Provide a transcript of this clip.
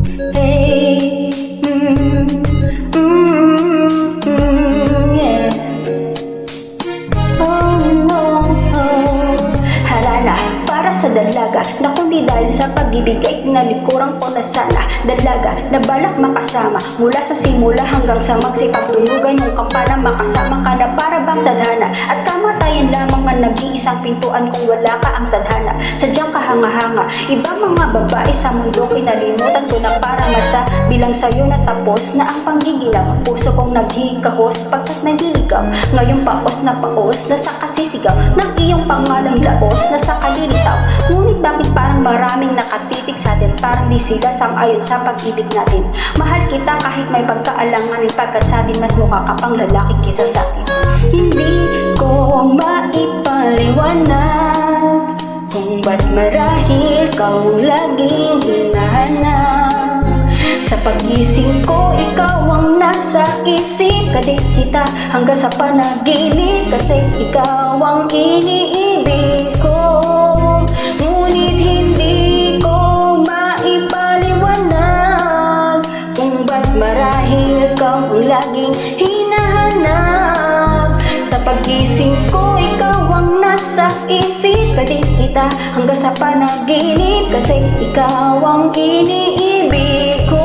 Hey, yeah. Harana, para sa dalaga na kundi dahil sa pag-ibig ay tinalikuran ko na sana. Dalaga na balak makasama mula sa simula hanggang sa magsipagtulugan yung kampana. Makasama ka na para bang tadhana at kamatayan lamang ang nag-iisang pintuan kung wala ka ang tadhana. Sadyang kahanga-hanga, iba mga babae sa mundo kinalimutan ko na para masa bilang sa'yo na tapos na ang panggigilaw. Puso kong naghihikahos pagkat naliligaw. Ngayong paos na sa kasisigaw ng iyong pangalang laos na sa kalilitaw. Ngunit bakit parang maraming nakatitig sa atin, parang di sila sang-ayon sa pag-ibig natin. Mahal kita kahit may pagkaalanganin, pagkat sa atin mas mukha ka pang lalaki kisa sa akin. Hindi ko maipaliwanag kung ba't marahil kang laging hinahanap. Sa pag-ising ko, ikaw ang nasa isip. Kadit kita hanggang sa panaginip, kasi ikaw ang iniibig ko. Ngunit hindi ko maipaliwanag kung ba't marahil kang laging hinahanap. Sa pag-ising ko, ikaw ang nasa isip. Kadit kita hanggang sa panaginip, kasi ikaw ang iniibig ko.